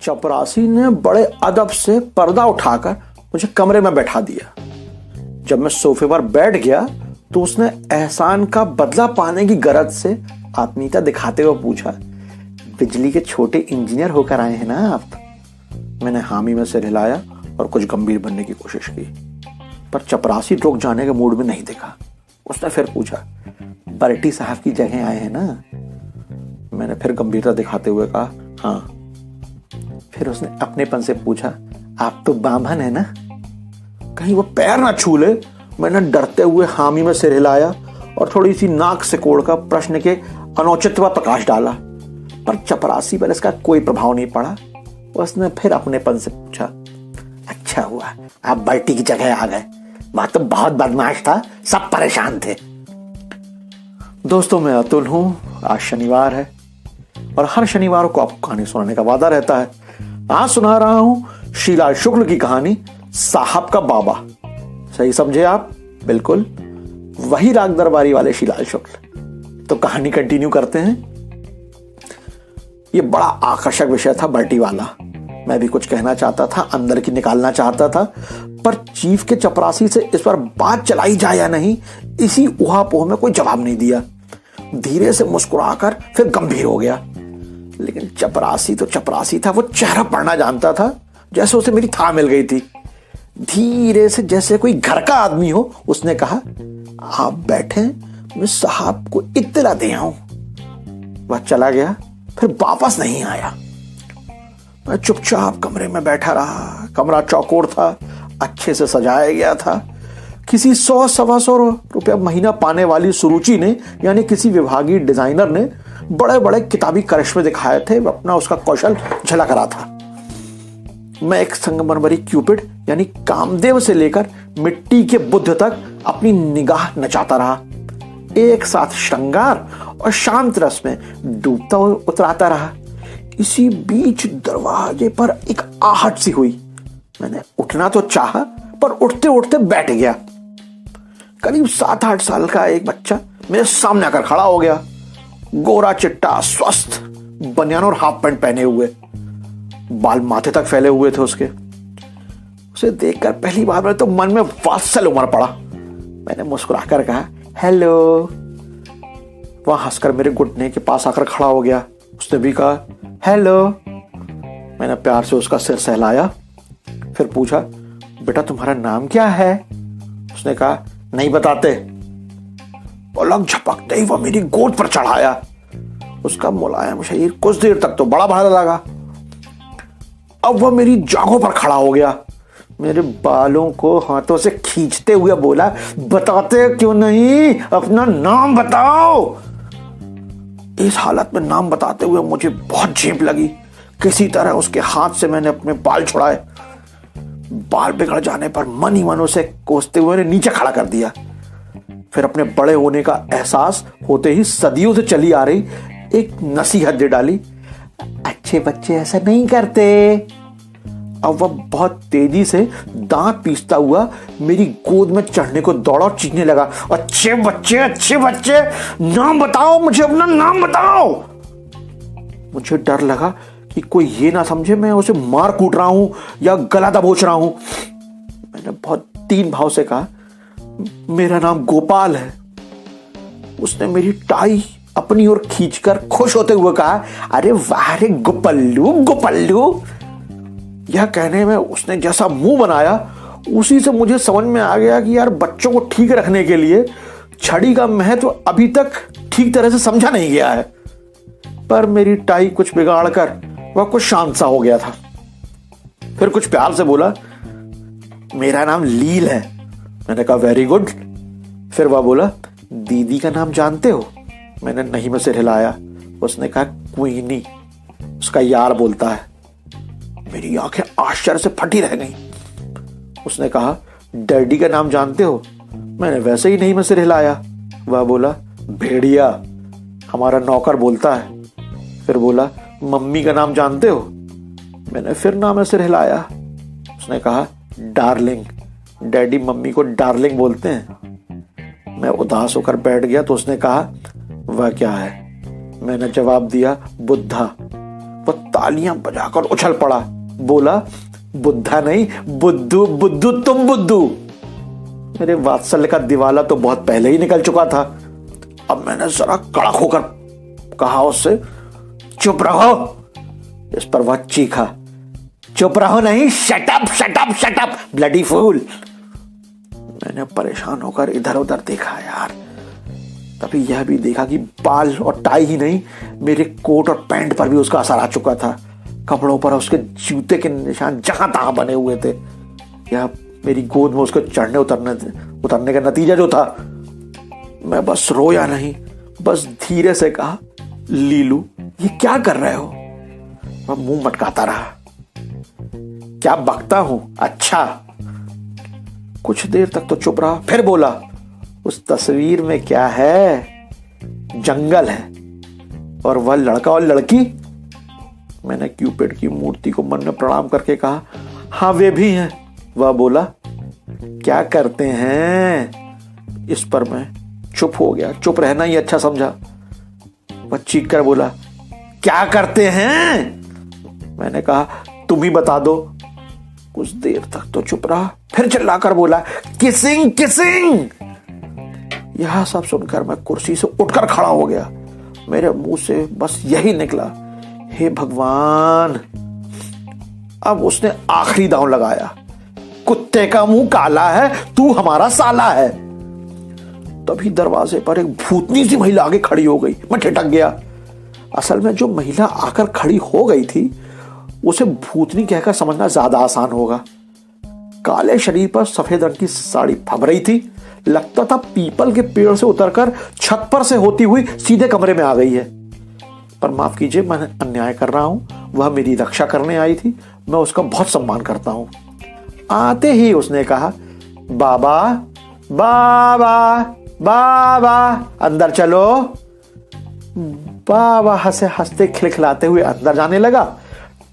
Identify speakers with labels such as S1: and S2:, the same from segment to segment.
S1: चपरासी ने बड़े अदब से पर्दा उठाकर मुझे कमरे में बैठा दिया। जब मैं सोफे पर बैठ गया तो उसने एहसान का बदला पाने की गरज से आत्मीयता दिखाते हुए पूछा, बिजली के छोटे इंजीनियर होकर आए हैं ना आप? मैंने हामी में सिर हिलाया और कुछ गंभीर बनने की कोशिश की, पर चपरासी रुक जाने के मूड में नहीं दिखा। उसने फिर पूछा, बर्टी साहब की जगह आए हैं ना? मैंने फिर गंभीरता दिखाते हुए कहा, हाँ। फिर उसने अपनेपन से पूछा, आप तो बामन है ना? कहीं वो पैर ना छू ले। मैंने डरते हुए हामी में सिर हिलाया और थोड़ी सी नाक सिकोड़ कर प्रश्न के अनौचित्य पर प्रकाश डाला, पर चपरासी पर इसका कोई प्रभाव नहीं पड़ा। उसने फिर अपनेपन से पूछा, अच्छा हुआ आप बर्टी की जगह आ गए, वहां तो बहुत बदमाश था, सब परेशान थे। दोस्तों, मैं अतुल हूं। आज शनिवार है और हर शनिवार को आपको कहानी सुनाने का वादा रहता है। आज सुना रहा हूं शीला शुक्ल की कहानी साहब का बाबा। सही समझे आप, बिल्कुल वही राग दरबारी वाले शीला शुक्ल। तो कहानी कंटिन्यू करते हैं। ये बड़ा आकर्षक विषय था बर्टी वाला। मैं भी कुछ कहना चाहता था, अंदर की निकालना चाहता था, पर चीफ के चपरासी से इस पर बात चलाई जाए या नहीं, इसी उहापोह में कोई जवाब नहीं दिया। धीरे से मुस्कुराकर फिर गंभीर हो गया। लेकिन चपरासी तो चपरासी था, वो चेहरा पढ़ना जानता था, जैसे उसे मेरी था मिल गई थी। धीरे से जैसे कोई घर का आदमी हो उसने कहा, आप बैठे, मैं साहब को इत्तला दे आऊं। वह चला गया, फिर वापस नहीं आया। मैं चुपचाप कमरे में बैठा रहा। कमरा चौकोर था, अच्छे से सजाया गया था। किसी 100-125 रुपया महीना पाने वाली सुरुचि ने, यानी किसी विभागीय डिजाइनर ने बड़े बड़े किताबी करिश्मे दिखाए थे। अपना उसका कौशल झलक रहा था। मैं एक संगमरमरी क्यूपिड यानी कामदेव से लेकर मिट्टी के बुद्ध तक अपनी निगाह नचाता रहा। एक साथ श्रृंगार और शांत रस में डूबता हुआ उतराता रहा। इसी बीच दरवाजे पर एक आहट सी हुई। मैंने उठना तो चाहा, पर उठते उठते बैठ गया। करीब 7-8 साल का एक बच्चा मेरे सामने आकर खड़ा हो गया। गोरा चिट्टा, स्वस्थ, बनियान और हाफ पैंट पहने हुए, बाल माथे तक फैले हुए थे उसके। उसे देखकर पहली बार में तो मन में वात्सल्य उमड़ पड़ा। मैंने मुस्कुराकर कहा, हेलो। वह हंसकर मेरे घुटने के पास आकर खड़ा हो गया। उसने भी कहा, हेलो। मैंने प्यार से उसका सिर सहलाया, फिर पूछा, बेटा तुम्हारा नाम क्या है? उसने कहा, नहीं बताते। पलक झपकते ही वह मेरी गोद पर चढ़ाया। उसका मुलायम शरीर कुछ देर तक तो बड़ा भारी लगा। अब वह मेरी जांघों पर खड़ा हो गया। मेरे बालों को हाथों से खींचते हुए बोला, बताते क्यों नहीं, अपना नाम बताओ। इस हालत में नाम बताते हुए मुझे बहुत झेप लगी। किसी तरह उसके हाथ से मैंने अपने बाल छुड़ाए। बाल बिगड़ जाने पर मन ही मन उसे कोसते हुए नीचे खड़ा कर दिया। फिर अपने बड़े होने का एहसास होते ही सदियों से चली आ रही एक नसीहत दे डाली, अच्छे बच्चे ऐसा नहीं करते। अब वह बहुत तेजी से दांत पीसता हुआ मेरी गोद में चढ़ने को दौड़ा और चीखने लगा, अच्छे बच्चे, नाम बताओ, मुझे अपना नाम बताओ। मुझे डर लगा कि कोई ये ना समझे मैं उसे मार कूट रहा हूं या गला दबोच रहा हूं। मैंने बहुत दीन भाव से कहा, मेरा नाम गोपाल है। उसने मेरी टाई अपनी ओर खींचकर खुश होते हुए कहा, अरे वाह रे गोपल्लू। यह कहने में उसने जैसा मुंह बनाया, उसी से मुझे समझ में आ गया कि यार बच्चों को ठीक रखने के लिए छड़ी का महत्व अभी तक ठीक तरह से समझा नहीं गया है। पर मेरी टाई कुछ बिगाड़ कर वह कुछ शांत सा हो गया था। फिर कुछ प्यार से बोला, मेरा नाम लील है। मैंने कहा, वेरी गुड। फिर वह बोला, दीदी का नाम जानते हो? मैंने नहीं में सिर हिलाया। उसने कहा, क्वीनी, उसका यार बोलता है। मेरी आंखें आश्चर्य से फटी रह गईं। उसने कहा, डैडी का नाम जानते हो? मैंने वैसे ही नहीं में सिर हिलाया। वह बोला, भेड़िया, हमारा नौकर बोलता है। फिर बोला, मम्मी का नाम जानते हो? मैंने फिर नाम में सिर हिलाया। उसने कहा, डार्लिंग, डैडी मम्मी को डार्लिंग बोलते हैं। मैं उदास होकर बैठ गया तो उसने कहा, वह क्या है? मैंने जवाब दिया, बुद्धा। वह तालियां बजाकर उछल पड़ा, बोला, बुद्धा नहीं बुद्धू, बुद्धू तुम बुद्धू। मेरे वात्सल्य का दिवाला तो बहुत पहले ही निकल चुका था। अब मैंने जरा कड़क होकर कहा उससे, चुप रहो। इस पर वह चीखा, चुप रहो नहीं, shut up shut up shut up bloody fool. मैंने परेशान होकर इधर उधर देखा यार, तभी यह भी देखा कि बाल और टाई ही नहीं, मेरे कोट और पैंट पर भी उसका असर आ चुका था। कपड़ों पर उसके जूते के निशान जहां तहां बने हुए थे। यह मेरी गोद में उसके चढ़ने उतरने का नतीजा जो था। मैं बस रोया नहीं, बस धीरे से कहा, लीलू ये क्या कर रहे हो? वह मुंह मटकाता रहा। क्या बकता हूं? अच्छा। कुछ देर तक तो चुप रहा, फिर बोला, उस तस्वीर में क्या है? जंगल है और वह लड़का और लड़की। मैंने क्यूपिड की मूर्ति को मन में प्रणाम करके कहा, हाँ वे भी हैं। वह बोला, क्या करते हैं? इस पर मैं चुप हो गया, चुप रहना ही अच्छा समझा। वह चीख कर बोला, क्या करते हैं? मैंने कहा, तुम ही बता दो। कुछ देर तक तो चुप रहा, फिर चिल्लाकर बोला, किसिंग किसिंग। यह सब सुनकर मैं कुर्सी से उठकर खड़ा हो गया। मेरे मुंह से बस यही निकला, हे भगवान। अब उसने आखिरी दांव लगाया, कुत्ते का मुंह काला है, तू हमारा साला है। तभी दरवाजे पर एक भूतनी सी महिला आगे खड़ी हो गई। मैं ठिठक गया। असल में जो महिला आकर खड़ी हो गई थी उसे भूतनी कहकर समझना ज्यादा आसान होगा। काले शरीर पर सफेद रंग की साड़ी फब रही थी। लगता था पीपल के पेड़ से उतरकर छत पर से होती हुई सीधे कमरे में आ गई है। पर माफ कीजिए, मैं अन्याय कर रहा हूं। वह मेरी रक्षा करने आई थी, मैं उसका बहुत सम्मान करता हूं। आते ही उसने कहा, बाबा बाबा बाबा अंदर चलो। बाबा हंसे हंसते खिलखिलाते हुए अंदर जाने लगा।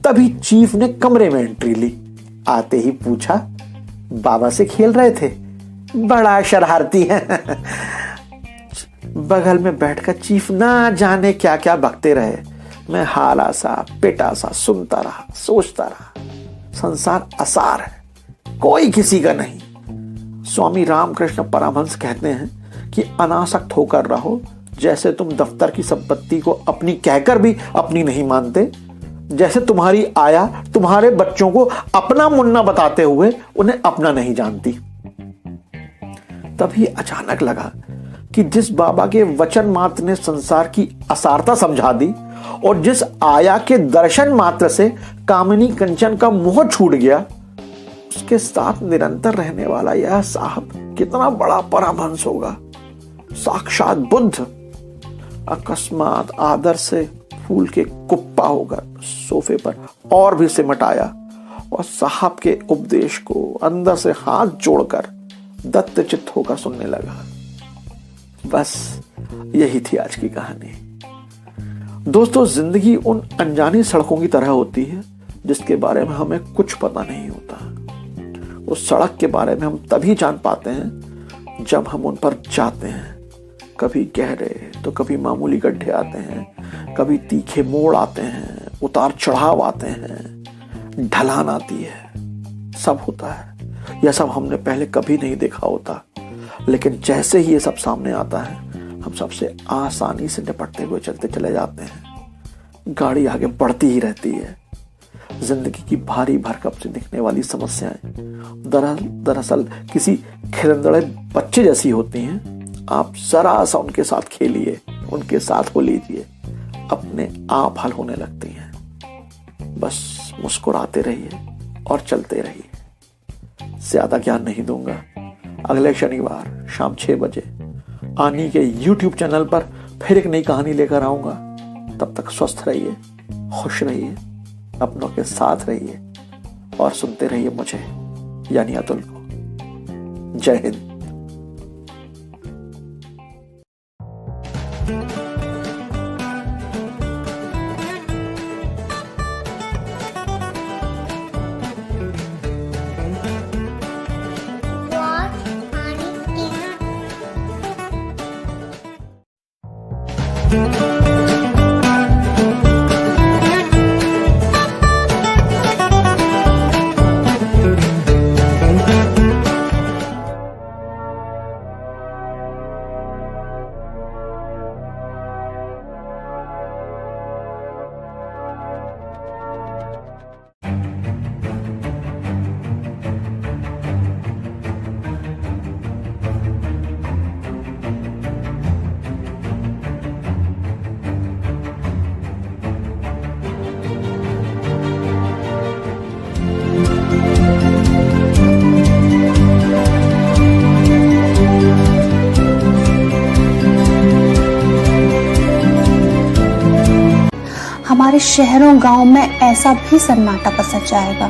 S1: तभी चीफ ने कमरे में एंट्री ली। आते ही पूछा, बाबा से खेल रहे थे? बड़ा शरारती है। बगल में बैठकर चीफ ना जाने क्या क्या बकते रहे। मैं हारा सा पेटा सा सुनता रहा, सोचता रहा। संसार असार है, कोई किसी का नहीं। स्वामी रामकृष्ण परमहंस कहते हैं कि अनासक्त होकर रहो। जैसे तुम दफ्तर की संपत्ति को अपनी कहकर भी अपनी नहीं मानते, जैसे तुम्हारी आया तुम्हारे बच्चों को अपना मुन्ना बताते हुए उन्हें अपना नहीं जानती। तभी अचानक लगा कि जिस बाबा के वचन मात्र ने संसार की असारता समझा दी और जिस आया के दर्शन मात्र से कामिनी कंचन का मोह छूट गया, उसके साथ निरंतर रहने वाला यह साहब कितना बड़ा परमहंस होगा, साक्षात बुद्ध। अकस्मात आदर से फूल के कुप्पा होकर सोफे पर और भी सिमट आया और साहब के उपदेश को अंदर से हाथ जोड़कर दत्तचित्त होकर सुनने लगा। बस यही थी आज की कहानी। दोस्तों, जिंदगी उन अनजानी सड़कों की तरह होती है जिसके बारे में हमें कुछ पता नहीं होता। उस सड़क के बारे में हम तभी जान पाते हैं जब हम उन पर जाते हैं। कभी गहरे तो कभी मामूली गड्ढे आते हैं, कभी तीखे मोड़ आते हैं, उतार चढ़ाव आते हैं, ढलान आती है। सब होता है। यह सब हमने पहले कभी नहीं देखा होता, लेकिन जैसे ही ये सब सामने आता है हम सबसे आसानी से निपटते हुए चलते चले जाते हैं। गाड़ी आगे बढ़ती ही रहती है। जिंदगी की भारी भरकम से दिखने वाली समस्याएं दरअसल किसी खिलंदड़े बच्चे जैसी होती हैं। आप जरा सा उनके साथ खेलिए, उनके साथ हो लीजिए, अपने आप हल होने लगती हैं। बस मुस्कुराते रहिए और चलते रहिए। ज्यादा ज्ञान नहीं दूंगा। अगले शनिवार शाम 6 बजे आनी के YouTube चैनल पर फिर एक नई कहानी लेकर आऊंगा। तब तक स्वस्थ रहिए, खुश रहिए, अपनों के साथ रहिए और सुनते रहिए मुझे, यानी अतुल को। जय हिंद।
S2: शहरों गांव में ऐसा भी सन्नाटा पसर जाएगा।